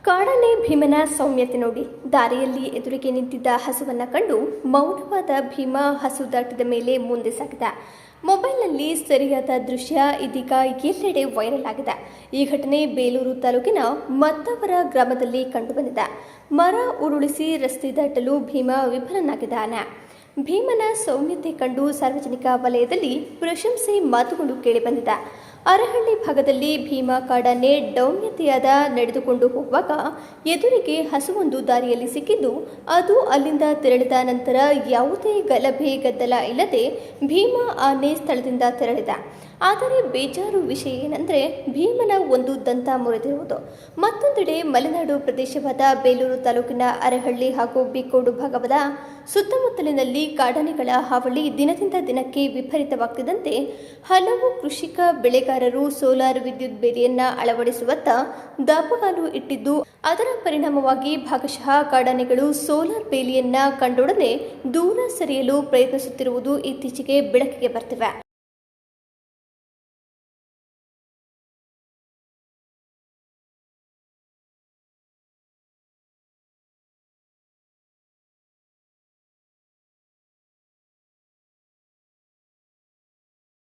ಕಾಡಾನೆ ಭೀಮನ ಸೌಮ್ಯತೆ ನೋಡಿ. ದಾರಿಯಲ್ಲಿ ಎದುರಿಗೆ ನಿಂತಿದ್ದ ಹಸುವನ್ನ ಕಂಡು ಮೌನವಾದ ಭೀಮ ಹಸು ದಾಟಿದ ಮೇಲೆ ಮುಂದೆ ಸಾಗಿದ. ಮೊಬೈಲ್ನಲ್ಲಿ ಸರಿಯಾದ ದೃಶ್ಯ ಇದೀಗ ಎಲ್ಲೆಡೆ ವೈರಲ್ ಆಗಿದೆ. ಈ ಘಟನೆ ಬೇಲೂರು ತಾಲೂಕಿನ ಮತ್ತವರ ಗ್ರಾಮದಲ್ಲಿ ಕಂಡುಬಂದಿದೆ. ಮರ ಉರುಳಿಸಿ ರಸ್ತೆ ದಾಟಲು ಭೀಮ ವಿಫಲನಾಗಿದ್ದಾನೆ. ಭೀಮನ ಸೌಮ್ಯತೆ ಕಂಡು ಸಾರ್ವಜನಿಕ ವಲಯದಲ್ಲಿ ಪ್ರಶಂಸೆ ಮಾತುಗಳು ಕೇಳಿಬಂದಿದೆ. ಅರಹಳ್ಳಿ ಭಾಗದಲ್ಲಿ ಭೀಮಾ ಕಾಡಾನೆ ದೌಮ್ಯತೆಯಾದ ನಡೆದುಕೊಂಡು ಹೋಗುವಾಗ ಎದುರಿಗೆ ಹಸುವೊಂದು ದಾರಿಯಲ್ಲಿ ಸಿಕ್ಕಿದ್ದು, ಅದು ಅಲ್ಲಿಂದ ತೆರಳಿದ ನಂತರ ಯಾವುದೇ ಗಲಭೆ ಗದ್ದಲ ಇಲ್ಲದೆ ಭೀಮಾ ಆನೆ ಸ್ಥಳದಿಂದ ತೆರಳಿದ. ಆದರೆ ಬೇಜಾರು ವಿಷಯ ಏನೆಂದರೆ ಭೀಮನ ಒಂದು ದಂತ ಮುರಿದಿರುವುದು. ಮತ್ತೊಂದೆಡೆ ಮಲೆನಾಡು ಪ್ರದೇಶವಾದ ಬೇಲೂರು ತಾಲೂಕಿನ ಅರಹಳ್ಳಿ ಹಾಗೂ ಬಿಕ್ಕೋಡು ಭಾಗವಾದ ಸುತ್ತಮುತ್ತಲಿನಲ್ಲಿ ಕಾಡಾನೆಗಳ ಹಾವಳಿ ದಿನದಿಂದ ದಿನಕ್ಕೆ ವಿಪರೀತವಾಗ್ತಿದ್ದಂತೆ ಹಲವು ಕೃಷಿಕ ಬೆಳೆಗಾರರು ಸೋಲಾರ್ ವಿದ್ಯುತ್ ಬೇಲಿಯನ್ನ ಅಳವಡಿಸುವತ್ತ ದಾಪಗಾಲು ಇಟ್ಟಿದ್ದು, ಅದರ ಪರಿಣಾಮವಾಗಿ ಭಾಗಶಃ ಕಾಡಾನೆಗಳು ಸೋಲಾರ್ ಬೇಲಿಯನ್ನ ಕಂಡೊಡನೆ ದೂರ ಸರಿಯಲು ಪ್ರಯತ್ನಿಸುತ್ತಿರುವುದು ಇತ್ತೀಚೆಗೆ ಬೆಳಕಿಗೆ ಬರ್ತಿವೆ.